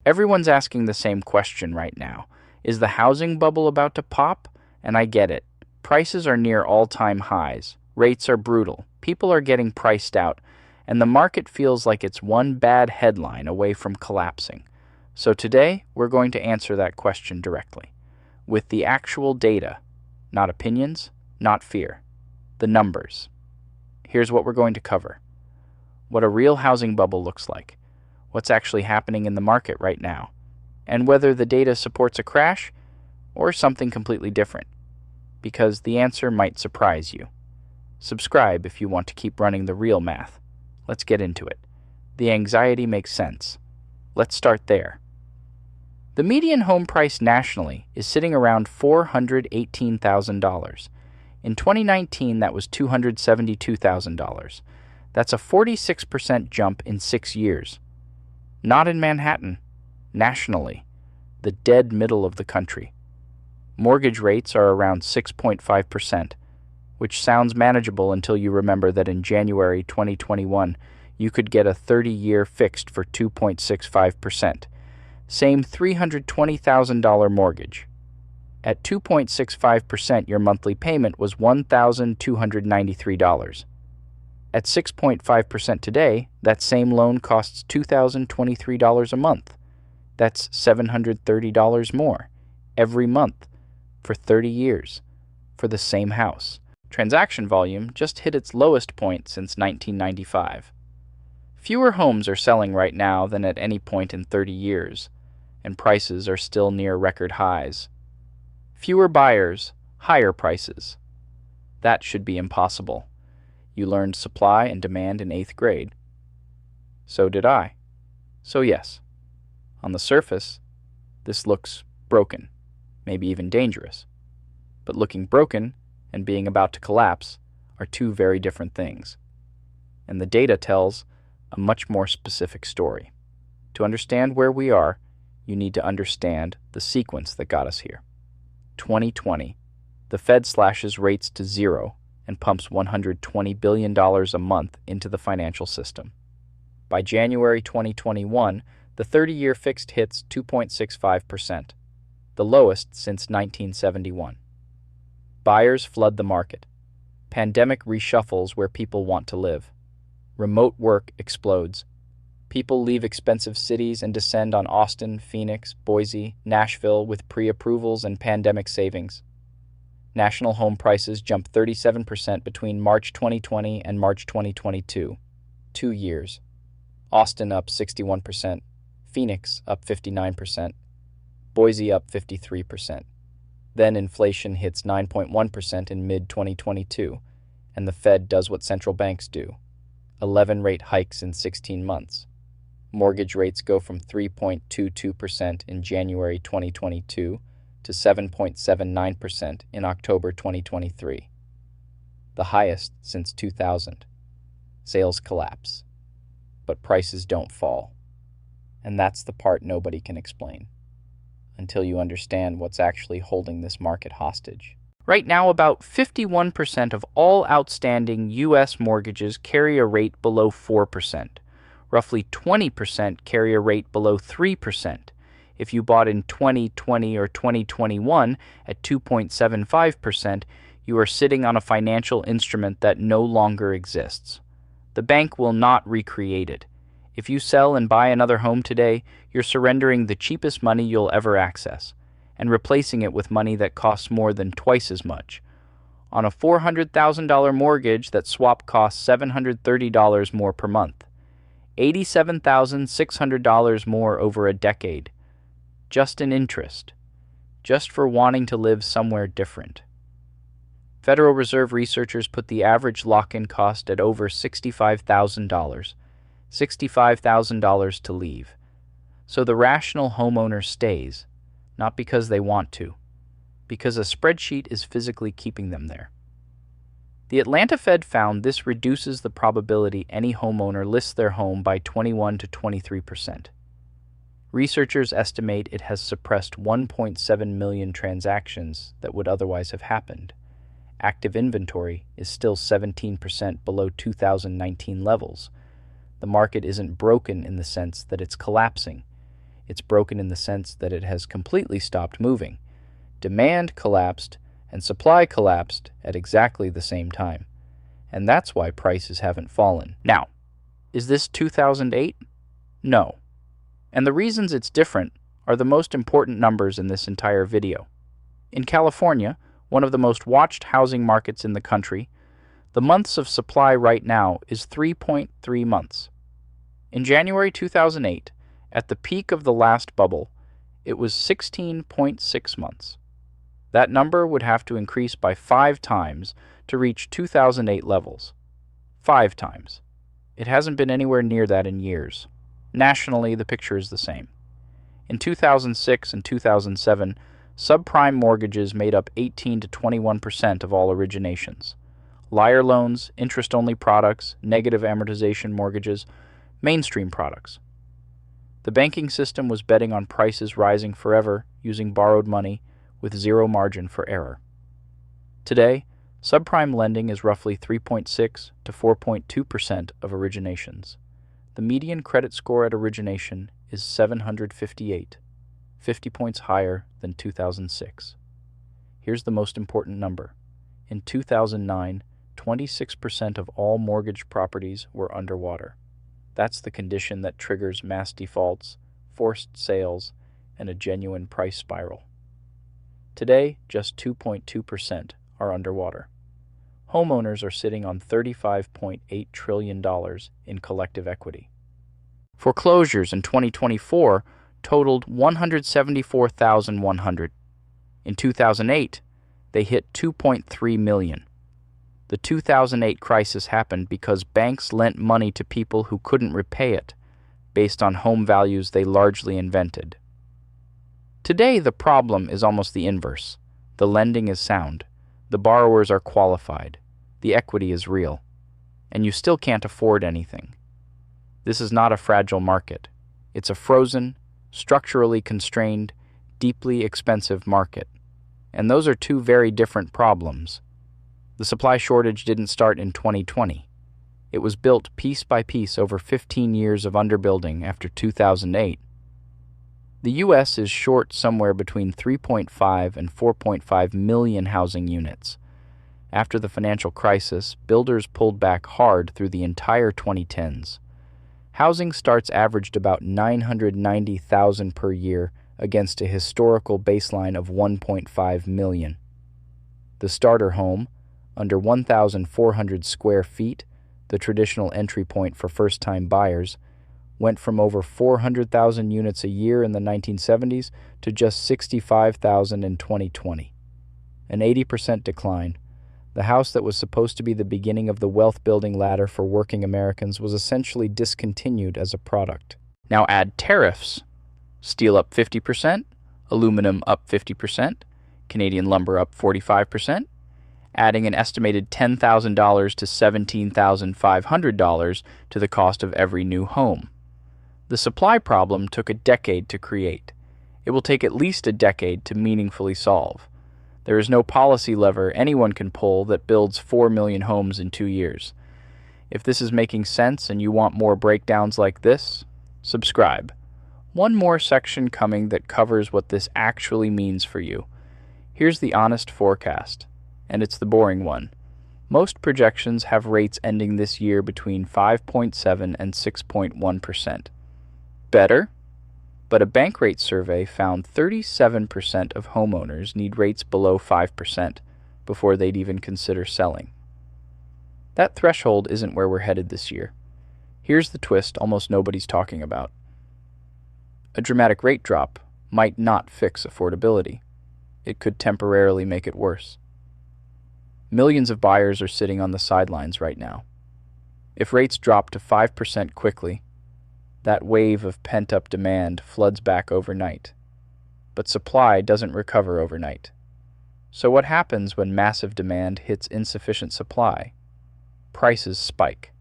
Everyone's asking the same question right now. Is the housing bubble about to pop? And I get it. Prices are near all-time highs. Rates are brutal. People are getting priced out. And the market feels like it's one bad headline away from collapsing. So today, we're going to answer that question directly. With the actual data. Not opinions, not fear. The numbers. Here's what we're going to cover. What a real housing bubble looks like. What's actually happening in the market right now, and whether the data supports a crash or something completely different, because the answer might surprise you. Subscribe if you want to keep running the real math. Let's get into it. The anxiety makes sense. Let's start there. The median home price nationally is sitting around $418,000. In 2019, that was $272,000. That's a 46% jump in 6 years. Not in Manhattan, nationally, the dead middle of the country. Mortgage rates are around 6.5%, which sounds manageable until you remember that in January 2021, you could get a 30-year fixed for 2.65%. Same $320,000 mortgage. At 2.65%, your monthly payment was $1,293. At 6.5% today, that same loan costs $2,023 a month. That's $730 more every month for 30 years for the same house. Transaction volume just hit its lowest point since 1995. Fewer homes are selling right now than at any point in 30 years, and prices are still near record highs. Fewer buyers, higher prices. That should be impossible. You learned supply and demand in 8th grade. So did I. So yes, on the surface, this looks broken, maybe even dangerous. But looking broken and being about to collapse are two very different things. And the data tells a much more specific story. To understand where we are, you need to understand the sequence that got us here. 2020, the Fed slashes rates to zero and pumps $120 billion a month into the financial system. By January 2021, the 30-year fixed hits 2.65%, the lowest since 1971. Buyers flood the market. Pandemic reshuffles where people want to live. Remote work explodes. People leave expensive cities and descend on Austin, Phoenix, Boise, Nashville with pre-approvals and pandemic savings. National home prices jumped 37% between March 2020 and March 2022, 2 years. Austin up 61%, Phoenix up 59%, Boise up 53%. Then inflation hits 9.1% in mid-2022, and the Fed does what central banks do, 11 rate hikes in 16 months. Mortgage rates go from 3.22% in January 2022 to 7.79% in October 2023, the highest since 2000. Sales collapse, but prices don't fall. And that's the part nobody can explain, until you understand what's actually holding this market hostage. Right now, about 51% of all outstanding U.S. mortgages carry a rate below 4%. Roughly 20% carry a rate below 3%. If you bought in 2020 or 2021 at 2.75%, you are sitting on a financial instrument that no longer exists. The bank will not recreate it. If you sell and buy another home today, you're surrendering the cheapest money you'll ever access and replacing it with money that costs more than twice as much. On a $400,000 mortgage, that swap costs $730 more per month. $87,600 more over a decade. Just in interest. Just for wanting to live somewhere different. Federal Reserve researchers put the average lock-in cost at over $65,000. $65,000 to leave. So the rational homeowner stays, not because they want to, because a spreadsheet is physically keeping them there. The Atlanta Fed found this reduces the probability any homeowner lists their home by 21 to 23%. Researchers estimate it has suppressed 1.7 million transactions that would otherwise have happened. Active inventory is still 17% below 2019 levels. The market isn't broken in the sense that it's collapsing. It's broken in the sense that it has completely stopped moving. Demand collapsed and supply collapsed at exactly the same time. And that's why prices haven't fallen. Now, is this 2008? No. And the reasons it's different are the most important numbers in this entire video. In California, one of the most watched housing markets in the country, the months of supply right now is 3.3 months. In January 2008, at the peak of the last bubble, it was 16.6 months. That number would have to increase by 5 times to reach 2008 levels. 5 times. It hasn't been anywhere near that in years. Nationally, the picture is the same. In 2006 and 2007, subprime mortgages made up 18 to 21% of all originations. Liar loans, interest-only products, negative amortization mortgages, mainstream products. The banking system was betting on prices rising forever using borrowed money with zero margin for error. Today, subprime lending is roughly 3.6 to 4.2% of originations. The median credit score at origination is 758, 50 points higher than 2006. Here's the most important number. In 2009, 26% of all mortgage properties were underwater. That's the condition that triggers mass defaults, forced sales, and a genuine price spiral. Today, just 2.2% are underwater. Homeowners are sitting on $35.8 trillion in collective equity. Foreclosures in 2024 totaled 174,100. In 2008, they hit 2.3 million. The 2008 crisis happened because banks lent money to people who couldn't repay it, based on home values they largely invented. Today, the problem is almost the inverse. The lending is sound. The borrowers are qualified. The equity is real. And you still can't afford anything. This is not a fragile market. It's a frozen, structurally constrained, deeply expensive market. And those are two very different problems. The supply shortage didn't start in 2020. It was built piece by piece over 15 years of underbuilding after 2008. The U.S. is short somewhere between 3.5 and 4.5 million housing units. After the financial crisis, builders pulled back hard through the entire 2010s. Housing starts averaged about 990,000 per year against a historical baseline of 1.5 million. The starter home, under 1,400 square feet, the traditional entry point for first-time buyers, went from over 400,000 units a year in the 1970s to just 65,000 in 2020. An 80% decline. The house that was supposed to be the beginning of the wealth-building ladder for working Americans was essentially discontinued as a product. Now add tariffs. Steel up 50%, aluminum up 50%, Canadian lumber up 45%, adding an estimated $10,000 to $17,500 to the cost of every new home. The supply problem took a decade to create. It will take at least a decade to meaningfully solve. There is no policy lever anyone can pull that builds 4 million homes in 2 years. If this is making sense and you want more breakdowns like this, subscribe. One more section coming that covers what this actually means for you. Here's the honest forecast. And it's the boring one. Most projections have rates ending this year between 5.7 and 6.1%. Better? But a bank rate survey found 37% of homeowners need rates below 5% before they'd even consider selling. That threshold isn't where we're headed this year. Here's the twist almost nobody's talking about. A dramatic rate drop might not fix affordability. It could temporarily make it worse. Millions of buyers are sitting on the sidelines right now. If rates drop to 5% quickly, that wave of pent-up demand floods back overnight. But supply doesn't recover overnight. So what happens when massive demand hits insufficient supply? Prices spike.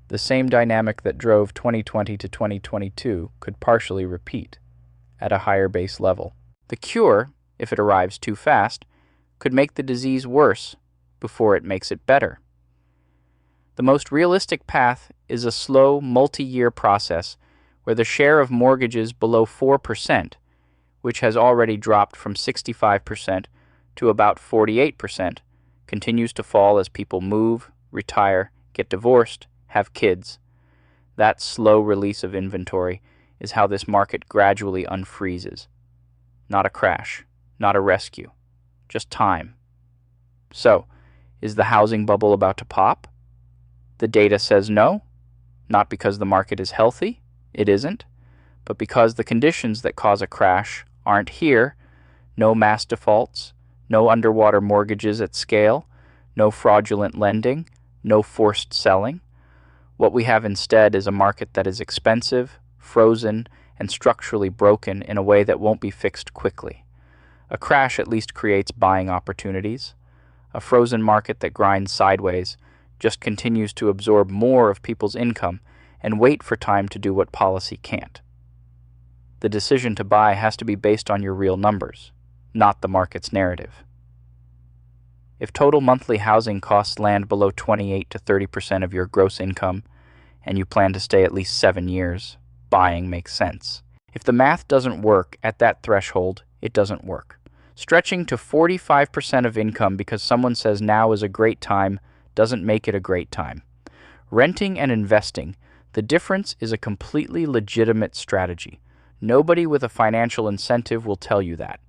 The same dynamic that drove 2020 to 2022 could partially repeat, at a higher base level. The cure, if it arrives too fast, could make the disease worse before it makes it better. The most realistic path is a slow, multi-year process where the share of mortgages below 4%, which has already dropped from 65% to about 48%, continues to fall as people move, retire, get divorced, have kids. That slow release of inventory is how this market gradually unfreezes. Not a crash, not a rescue, just time. So, is the housing bubble about to pop? The data says no, not because the market is healthy, it isn't, but because the conditions that cause a crash aren't here. No mass defaults, no underwater mortgages at scale, no fraudulent lending, no forced selling. What we have instead is a market that is expensive, frozen, and structurally broken in a way that won't be fixed quickly. A crash at least creates buying opportunities. A frozen market that grinds sideways just continues to absorb more of people's income and wait for time to do what policy can't. The decision to buy has to be based on your real numbers, not the market's narrative. If total monthly housing costs land below 28 to 30% of your gross income, and you plan to stay at least 7 years, buying makes sense. If the math doesn't work at that threshold, it doesn't work. Stretching to 45% of income because someone says now is a great time doesn't make it a great time. Renting and investing, the difference is a completely legitimate strategy. Nobody with a financial incentive will tell you that,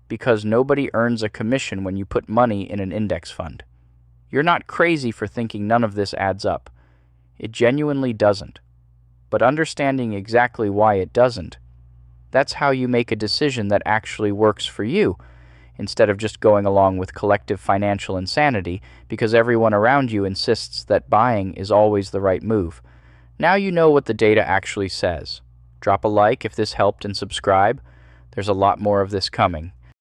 because nobody earns a commission when you put money in an index fund. You're not crazy for thinking none of this adds up. It genuinely doesn't. But understanding exactly why it doesn't, that's how you make a decision that actually works for you, instead of just going along with collective financial insanity because everyone around you insists that buying is always the right move. Now you know what the data actually says. Drop a like if this helped and subscribe. There's a lot more of this coming.